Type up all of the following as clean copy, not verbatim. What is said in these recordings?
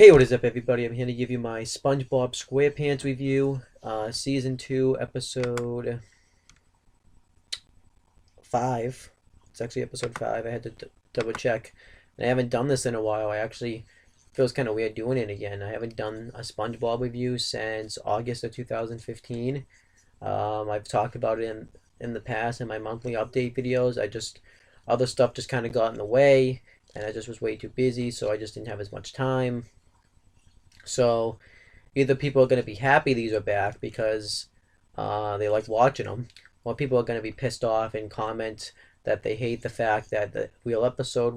Hey, what is up, everybody? I'm here to give you my SpongeBob SquarePants review, Season 2, Episode 5. It's actually Episode 5. I had to double check. And I haven't done this in a while. I actually feels kind of weird doing it again. I haven't done a SpongeBob review since August of 2015. I've talked about it in the past in my monthly update videos. Other stuff just kind of got in the way, and I just was way too busy, so I just didn't have as much time. So either people are going to be happy these are back because they like watching them, or people are going to be pissed off and comment that they hate the fact that the real episode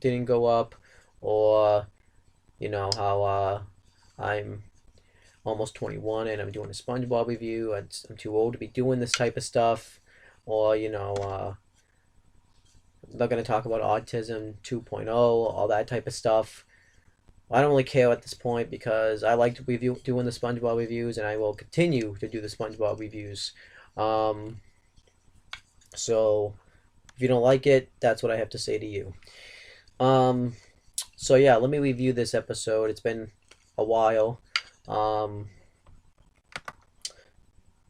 didn't go up, or how I'm almost 21 and I'm doing a SpongeBob review. I'm too old to be doing this type of stuff, or they're going to talk about autism 2.0, all that type of stuff. I don't really care at this point because I like to doing the SpongeBob reviews, and I will continue to do the SpongeBob reviews. Um, so if you don't like it, that's what I have to say to you. Um, so yeah, let me review this episode. It's been a while. Um,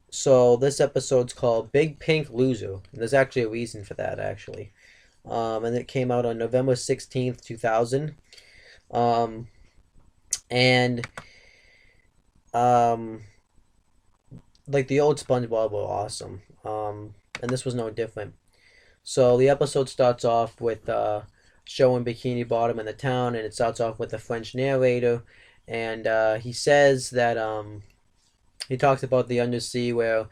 so this episode's called Big Pink Loser, and there's actually a reason for that actually. And it came out on November 16th, 2000. Um, and um, like the old SpongeBob were awesome. And this was no different. So the episode starts off with showing Bikini Bottom in the town, and it starts off with a French narrator, and he says that he talks about the undersea where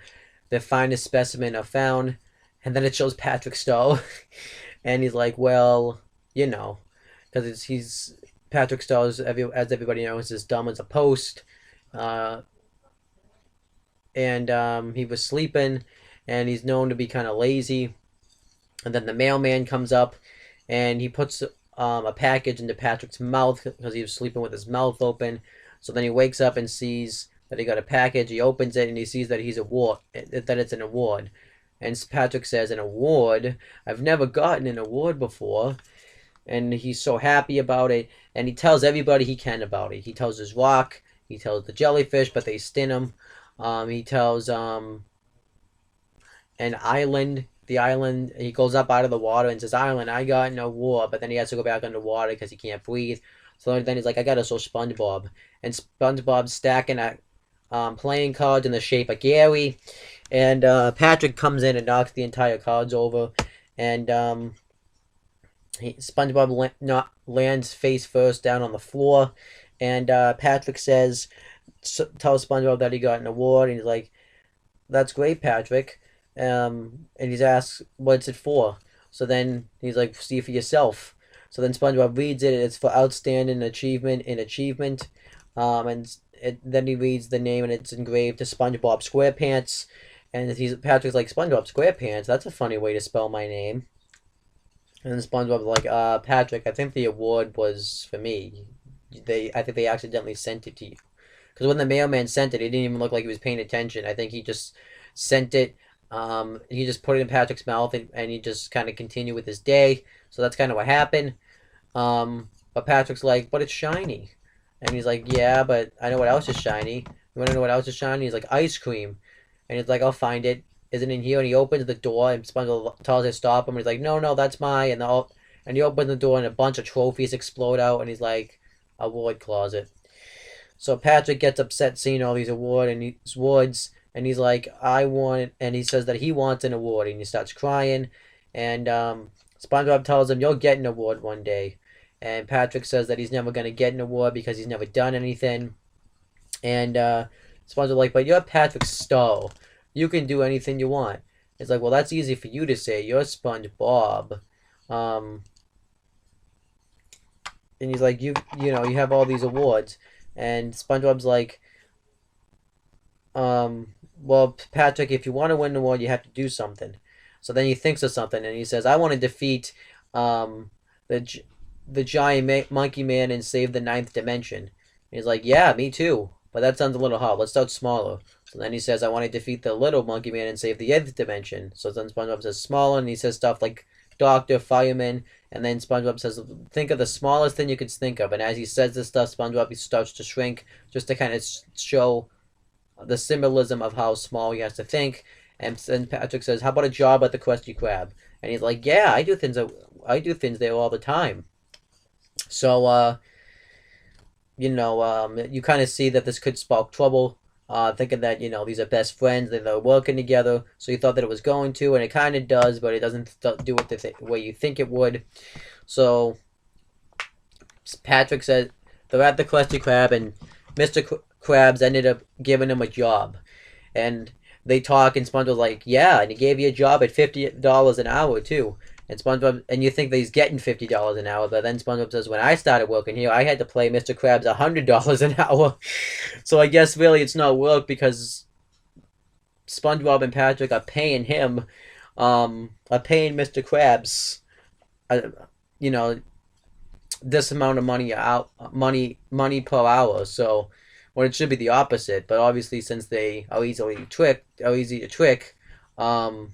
the finest specimen are found, and then it shows Patrick Stowe, and he's like, well, because he's Patrick Stowe, as everybody knows, is dumb as a post. Uh, and he was sleeping, and he's known to be kind of lazy. And then the mailman comes up, and he puts a package into Patrick's mouth because he was sleeping with his mouth open. So then he wakes up and sees that he got a package. He opens it, and he sees that that it's an award. And Patrick says, "An award? I've never gotten an award before." And he's so happy about it, and he tells everybody he can about it. He tells his rock, he tells the jellyfish, but they sting him. He tells an island, the island. He goes up out of the water and says, "Island, I got no war," but then he has to go back underwater because he can't breathe. So then he's like, "I gotta show SpongeBob," and SpongeBob's stacking playing cards in the shape of Gary, and Patrick comes in and knocks the entire cards over, and SpongeBob lands face first down on the floor, and Patrick tells SpongeBob that he got an award, and he's like, "That's great, Patrick." And he's asked, "What's it for?" So then he's like, "See for yourself." So then SpongeBob reads it, and it's for outstanding achievement in achievement. Then he reads the name, and it's engraved to SpongeBob SquarePants. And Patrick's like, "SpongeBob SquarePants? That's a funny way to spell my name." And then SpongeBob's like, "Patrick, I think the award was for me. I think they accidentally sent it to you." Because when the mailman sent it, it didn't even look like he was paying attention. I think he just sent it. He just put it in Patrick's mouth, and he just kind of continued with his day. So that's kind of what happened. But Patrick's like, "But it's shiny." And he's like, "Yeah, but I know what else is shiny. You want to know what else is shiny?" He's like, "Ice cream." And he's like, "I'll find it. Is it in here?" And he opens the door, and SpongeBob tells him to stop him. And he's like, "No, no, that's mine." And he opens the door, and a bunch of trophies explode out. And he's like, "Award closet." So Patrick gets upset seeing all these awards, and he's like, "I want it." And he says that he wants an award, and he starts crying. And SpongeBob tells him, "You'll get an award one day." And Patrick says that he's never gonna get an award because he's never done anything. And SpongeBob's like, "But you're Patrick Stowe. You can do anything you want." It's like, "Well, that's easy for you to say. You're SpongeBob." Um, and he's like, you have all these awards." And SpongeBob's like, "Well, Patrick, if you want to win an award, you have to do something." So then he thinks of something, and he says, "I want to defeat the the giant monkey man and save the ninth dimension." And he's like, "Yeah, me too. But that sounds a little hard. Let's start smaller." So then he says, "I want to defeat the little monkey man and save the eighth dimension." So then SpongeBob says smaller, and he says stuff like doctor, fireman, and then SpongeBob says, think of the smallest thing you could think of. And as he says this stuff, SpongeBob starts to shrink just to kind of show the symbolism of how small he has to think. And then Patrick says, "How about a job at the Krusty Krab?" And he's like, "Yeah, I do things there all the time." So, you kind of see that this could spark trouble. Thinking that these are best friends, they're working together. So you thought that it was going to, and it kind of does, but it doesn't do it the way you think it would. So Patrick said they're at the Krusty Krab, and Mr. Krabs ended up giving him a job, and they talk, and SpongeBob's like, "Yeah, and he gave you a job at $50 an hour too." And SpongeBob, and you think that he's getting $50 an hour, but then SpongeBob says, "When I started working here, I had to pay Mr. Krabs $100 an hour." So I guess really it's not work because SpongeBob and Patrick are paying him, are paying Mr. Krabs, uh, you know, this amount of money per hour. So when it should be the opposite, but obviously since they are easy to trick, um,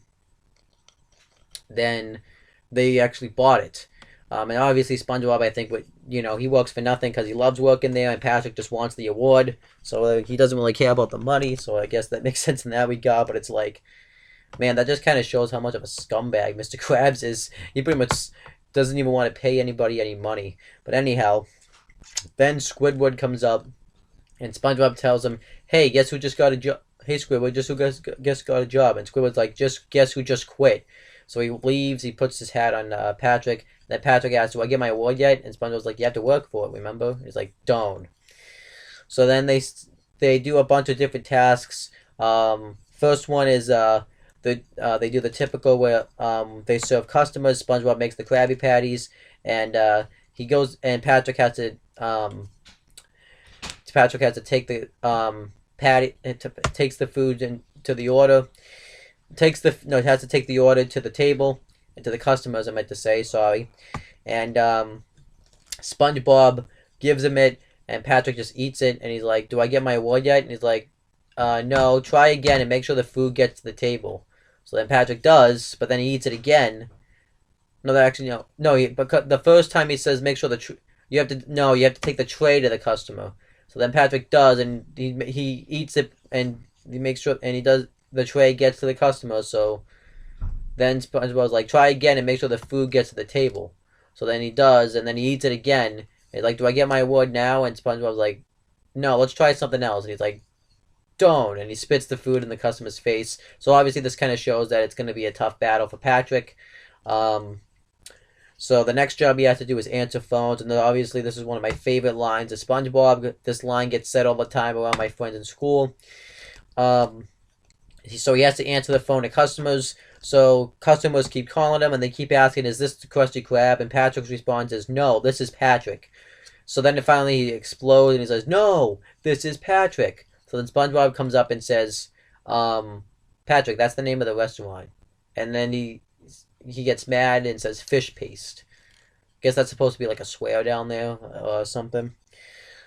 then they actually bought it. And obviously SpongeBob, I think, he works for nothing because he loves working there, and Patrick just wants the award, so he doesn't really care about the money. So I guess that makes sense in that regard. But it's like, man, that just kind of shows how much of a scumbag Mr. Krabs is. He pretty much doesn't even want to pay anybody any money. But anyhow, then Squidward comes up, and SpongeBob tells him, "Hey, guess who just got a job? Hey, Squidward, just who just got a job?" And Squidward's like, "Just guess who just quit." So he leaves. He puts his hat on Patrick. Then Patrick asks, "Do I get my award yet?" And SpongeBob's like, "You have to work for it, remember?" He's like, "Don't." So then they do a bunch of different tasks. First one is they do the typical where they serve customers. SpongeBob makes the Krabby Patties, and he goes, and Patrick has to take the patty, takes the food into the order, it has to take the order to the table and to the customers. I meant to say, sorry, and SpongeBob gives him it, and Patrick just eats it, and he's like, "Do I get my award yet?" And he's like, "No, try again and make sure the food gets to the table." So then Patrick does, but then he eats it again. No, that actually no. Because the first time he says, "Make sure you have to take the tray to the customer." So then Patrick does, and he eats it, and he makes sure, and he does, the tray gets to the customer. So then SpongeBob's like, "Try again and make sure the food gets to the table." So then he does, and then he eats it again. He's like, "Do I get my award now?" And SpongeBob's like, "No, let's try something else." And he's like, "Don't," and he spits the food in the customer's face. So obviously this kind of shows that it's going to be a tough battle for Patrick. So the next job he has to do is answer phones, and obviously this is one of my favorite lines of SpongeBob. This line gets said all the time around my friends in school. So he has to answer the phone to customers. So customers keep calling him, and they keep asking, "Is this the Krusty Krab?" And Patrick's response is, "No, this is Patrick." So then finally he explodes, and he says, "No, this is Patrick." So then SpongeBob comes up and says, "Patrick, that's the name of the restaurant." And then he gets mad and says, "Fish paste." Guess that's supposed to be like a swear down there or something.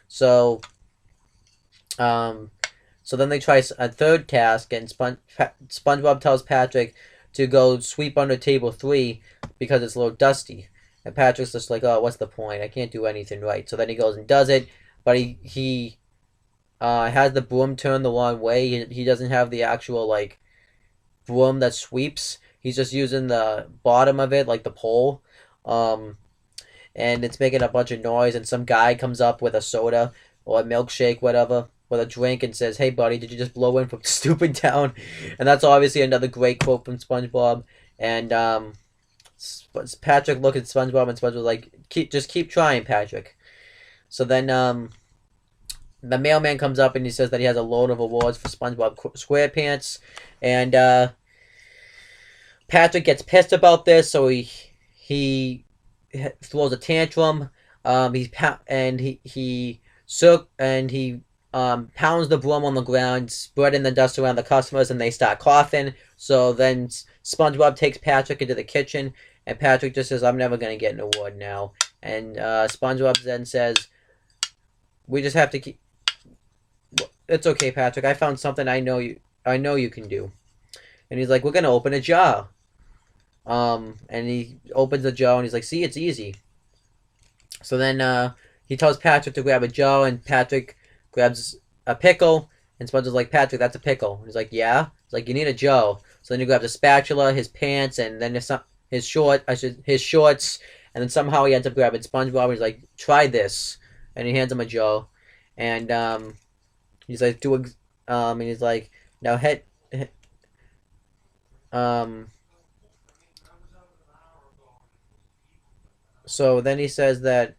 So, so then they try a third task, and SpongeBob tells Patrick to go sweep under table 3 because it's a little dusty. And Patrick's just like, "Oh, what's the point? I can't do anything right." So then he goes and does it, but he has the broom turned the wrong way. He doesn't have the actual like broom that sweeps. He's just using the bottom of it, like the pole, and it's making a bunch of noise. And some guy comes up with a soda or a milkshake, whatever, with a drink, and says, "Hey, buddy, did you just blow in from Stupid Town?" And that's obviously another great quote from SpongeBob. And Patrick looked at SpongeBob, and SpongeBob's like, just keep trying, Patrick." So then the mailman comes up, and he says that he has a load of awards for SpongeBob SquarePants, and Patrick gets pissed about this, so he throws a tantrum. He pounds the broom on the ground, spreading the dust around the customers, and they start coughing. So then SpongeBob takes Patrick into the kitchen, and Patrick just says, "I'm never gonna get an award now." And SpongeBob then says, "We just have to keep. It's okay, Patrick. I found something I know you can do." And he's like, "We're gonna open a jar." And he opens the jar and he's like, "See, it's easy." So then he tells Patrick to grab a jar, and Patrick grabs a pickle, and SpongeBob's like, "Patrick, that's a pickle." And he's like, "Yeah." He's like, "You need a jar." So then he grabs a spatula, his pants, and then his shorts, and then somehow he ends up grabbing SpongeBob. And he's like, "Try this," and he hands him a jar, and he's like, and he's like, "Now head." Um, so then he says that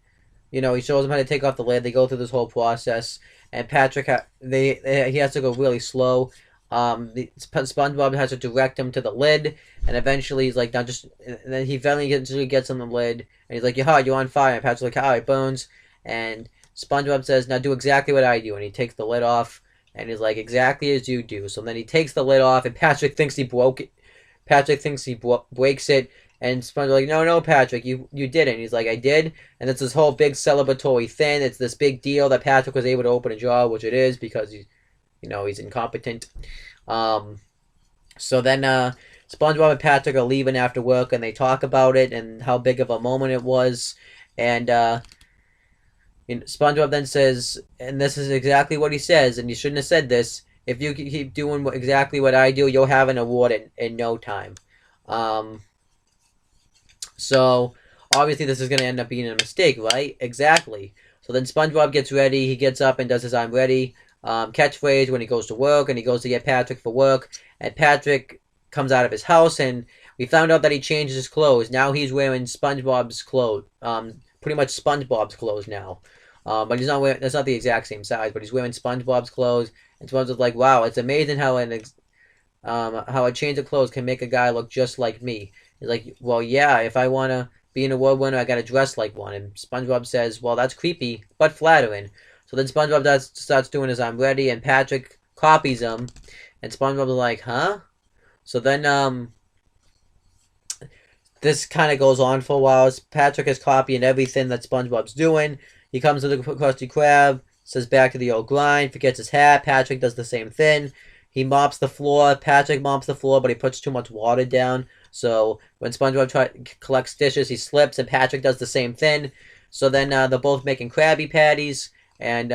he shows him how to take off the lid. They go through this whole process, and he has to go really slow. SpongeBob has to direct him to the lid, and eventually he's like, "Now just," and then he eventually gets on the lid, and he's like, "Yeah, you're on fire." And Patrick's like, "How it burns," and SpongeBob says, "Now do exactly what I do," and he takes the lid off, and he's like, "Exactly as you do." So then he takes the lid off, and Patrick thinks he broke it. Patrick thinks he breaks it, and SpongeBob's like, "No, no, Patrick, you didn't." And he's like, "I did." And it's this whole big celebratory thing. It's this big deal that Patrick was able to open a jar, which it is because he's incompetent. Um, so then SpongeBob and Patrick are leaving after work, and they talk about it and how big of a moment it was. And SpongeBob then says, and this is exactly what he says, and you shouldn't have said this. If you keep doing exactly what I do, you'll have an award in no time. Um, so obviously this is going to end up being a mistake, right? Exactly. So then SpongeBob gets ready. He gets up and does his "I'm ready" catchphrase when he goes to work, and he goes to get Patrick for work. And Patrick comes out of his house, and we found out that he changed his clothes. Now he's wearing SpongeBob's clothes, pretty much SpongeBob's clothes now. But he's not wearing. That's not the exact same size, but he's wearing SpongeBob's clothes. And SpongeBob's like, "Wow, it's amazing how a change of clothes can make a guy look just like me." He's like, "Well, yeah, if I want to be an award winner, I got to dress like one." And SpongeBob says, "Well, that's creepy, but flattering." So then SpongeBob starts doing his "I'm ready," and Patrick copies him. And SpongeBob's like, "Huh?" So then this kind of goes on for a while. Patrick is copying everything that SpongeBob's doing. He comes to the Krusty Krab, says back to the old grind, forgets his hat. Patrick does the same thing. He mops the floor. Patrick mops the floor, but he puts too much water down. So when SpongeBob collects dishes, he slips, and Patrick does the same thing. So then they're both making Krabby Patties, and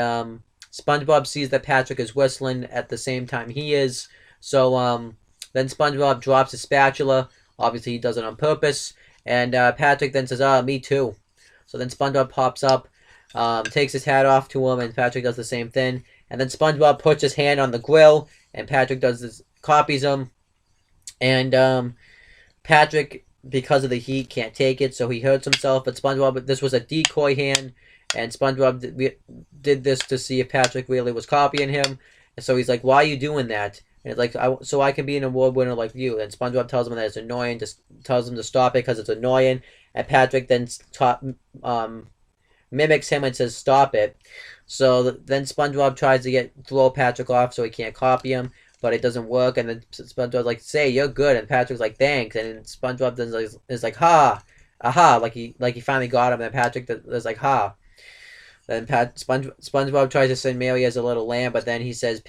SpongeBob sees that Patrick is whistling at the same time he is. So then SpongeBob drops his spatula. Obviously, he does it on purpose. And Patrick then says, "Ah, me too." So then SpongeBob pops up, takes his hat off to him, and Patrick does the same thing. And then SpongeBob puts his hand on the grill, and Patrick copies him. And Patrick, because of the heat, can't take it, so he hurts himself. But this was a decoy hand, and SpongeBob did this to see if Patrick really was copying him. And so he's like, "Why are you doing that?" And it's like, "So I can be an award winner like you." And SpongeBob tells him that it's annoying, just tells him to stop it because it's annoying. And Patrick then mimics him and says, "Stop it." So then SpongeBob tries to throw Patrick off so he can't copy him, but it doesn't work. And then SpongeBob's like, "Say, you're good." And Patrick's like, "Thanks." And then SpongeBob is like, "Ha, aha!" Like he finally got him. And Patrick is like, "Ha." Then SpongeBob tries to send Mary as a little lamb, but then he says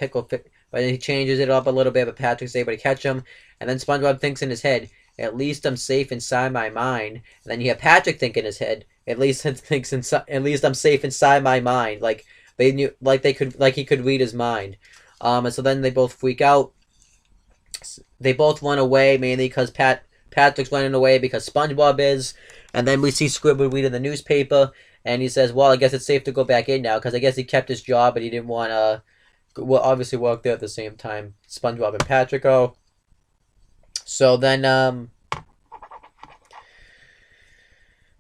but then he changes it up a little bit. But Patrick's able to catch him. And then SpongeBob thinks in his head, "At least I'm safe inside my mind." And then you have Patrick think in his head, At least I'm safe inside my mind." Like they knew, like he could read his mind. And so then they both freak out. They both run away, mainly because Patrick's running away because SpongeBob is. And then we see Squidward reading the newspaper, and he says, "Well, I guess it's safe to go back in now," because I guess he kept his job, but he didn't want to. Well, obviously work there at the same time SpongeBob and Patrick go. So then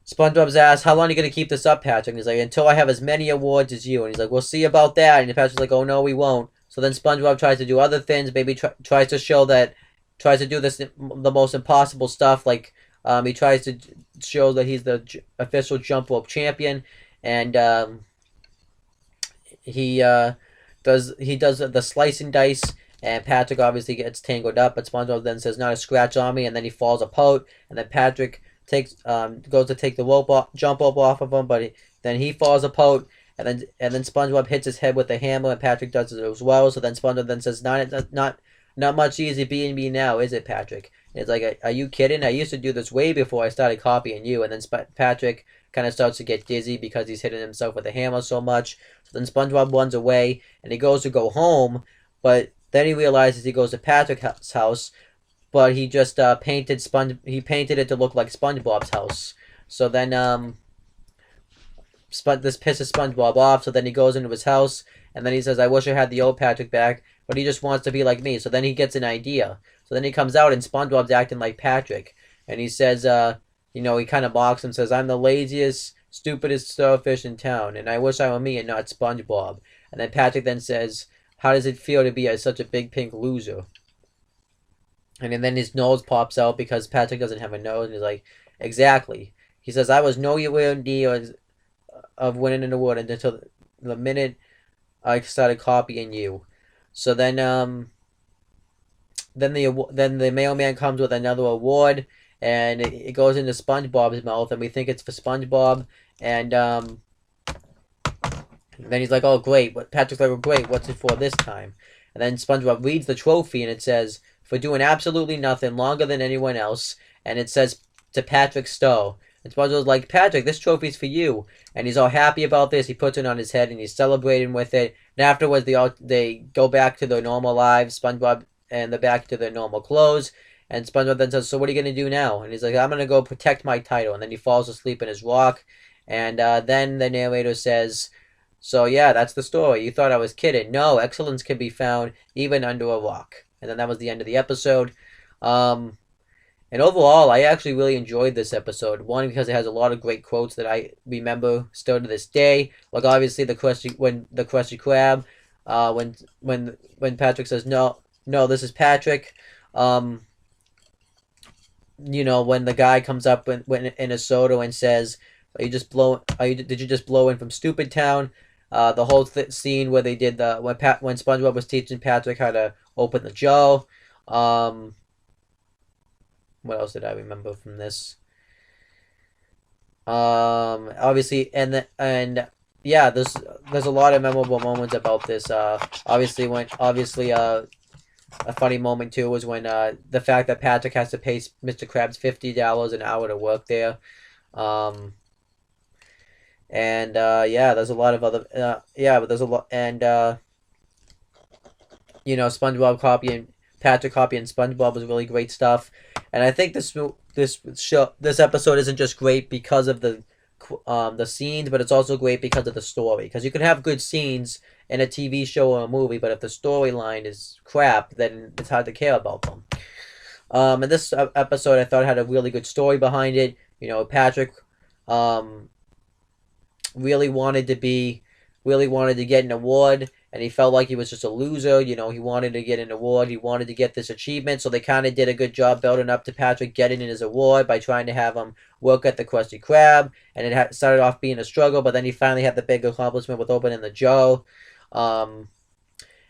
SpongeBob's asked, "How long are you going to keep this up, Patrick?" And he's like, "Until I have as many awards as you." And he's like, "We'll see about that." And Patrick's like, "Oh, no, we won't." So then SpongeBob tries to do other things. Maybe tries to do the most impossible stuff. Like he tries to show that he's the official jump rope champion. And he does the slice and dice. And Patrick obviously gets tangled up. But SpongeBob then says, "Not a scratch on me." And then he falls apart. And then Patrick goes to take the jump rope off of him, but then he falls apart, and then SpongeBob hits his head with a hammer, and Patrick does it as well. So then SpongeBob then says, "Not much easy being me now, is it, Patrick?" And it's like, are you kidding? I used to do this way before I started copying you. And then Patrick kind of starts to get dizzy because he's hitting himself with a hammer so much. So then SpongeBob runs away and he goes to go home, but then he realizes he goes to Patrick's house, but he just he painted it to look like SpongeBob's house. So then this pisses SpongeBob off. So then he goes into his house and then he says, "I wish I had the old Patrick back," but he just wants to be like me. So then he gets an idea. So then he comes out and SpongeBob's acting like Patrick, and he says, he kind of mocks him, says, "I'm the laziest, stupidest starfish in town, and I wish I were me and not SpongeBob." And then Patrick then says, "How does it feel to be such a big pink loser?" And then his nose pops out because Patrick doesn't have a nose, and he's like, "Exactly." He says, "I was nowhere near of winning an award until the minute I started copying you." So then the mailman comes with another award, and it goes into SpongeBob's mouth, and we think it's for SpongeBob, and then he's like, "Oh great!" But Patrick's like, "Oh great! What's it for this time?" And then SpongeBob reads the trophy, and it says, "For doing absolutely nothing longer than anyone else," and it says to Patrick Stowe. And SpongeBob's like, "Patrick, this trophy's for you," and he's all happy about this. He puts it on his head, and he's celebrating with it. And afterwards, they go back to their normal lives. SpongeBob and they're back to their normal clothes. And SpongeBob then says, "So what are you gonna do now?" And he's like, "I'm gonna go protect my title." And then he falls asleep in his rock. And then the narrator says, "So yeah, that's the story. You thought I was kidding. No, excellence can be found even under a rock." And then that was the end of the episode. Um, and overall, I actually really enjoyed this episode. One, because it has a lot of great quotes that I remember still to this day. Like obviously the Krusty Krab, when Patrick says no, no, this is Patrick. Um, when the guy comes up when in a soda and says, did you just blow in from Stupid Town?" The whole scene where they did when SpongeBob was teaching Patrick how to open the jar. Um, what else did I remember from this? Obviously, and yeah, there's a lot of memorable moments about this. Obviously, a funny moment too was when the fact that Patrick has to pay Mr. Krabs $50 an hour to work there. Um, and yeah, there's a lot of other yeah, but there's a lot, and SpongeBob copying Patrick copying SpongeBob was really great stuff. And I think this episode isn't just great because of the scenes, but it's also great because of the story. Because you can have good scenes in a TV show or a movie, but if the storyline is crap, then it's hard to care about them. And this episode I thought had a really good story behind it. Patrick um, really wanted to get an award, and he felt like he was just a loser. He wanted to get an award. He wanted to get this achievement. So they kind of did a good job building up to Patrick getting his award by trying to have him work at the Krusty Krab. And it started off being a struggle, but then he finally had the big accomplishment with opening the jar. Um,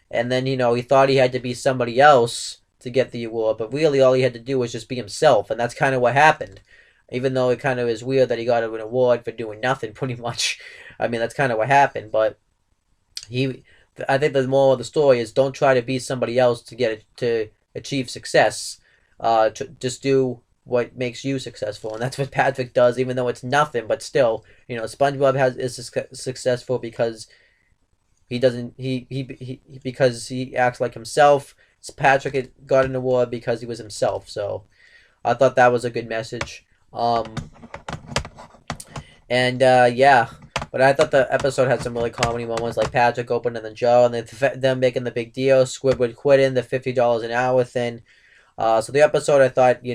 and then, he thought he had to be somebody else to get the award, but really all he had to do was just be himself. And that's kind of what happened. Even though it kind of is weird that he got an award for doing nothing, pretty much. I mean, that's kind of what happened, but I think the moral of the story is don't try to be somebody else to achieve success. Just do what makes you successful, and that's what Patrick does. Even though it's nothing, but still, SpongeBob is successful because he doesn't because he acts like himself. Patrick got an award because he was himself. So I thought that was a good message. And yeah. But I thought the episode had some really comedy moments, like Patrick opening the jar and them making the big deal, Squidward quitting, the $50 an hour thing. So the episode I thought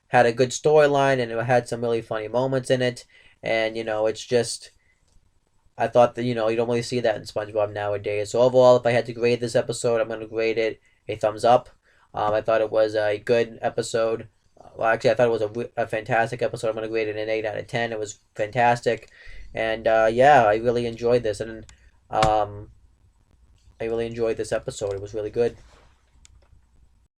had a good storyline, and it had some really funny moments in it. And it's just, I thought that you don't really see that in SpongeBob nowadays. So overall, if I had to grade this episode, I'm going to grade it a thumbs up. I thought it was a good episode. Well, actually, I thought it was a fantastic episode. I'm going to grade it an 8 out of 10. It was fantastic. And yeah, I really enjoyed this, and I really enjoyed this episode. It was really good.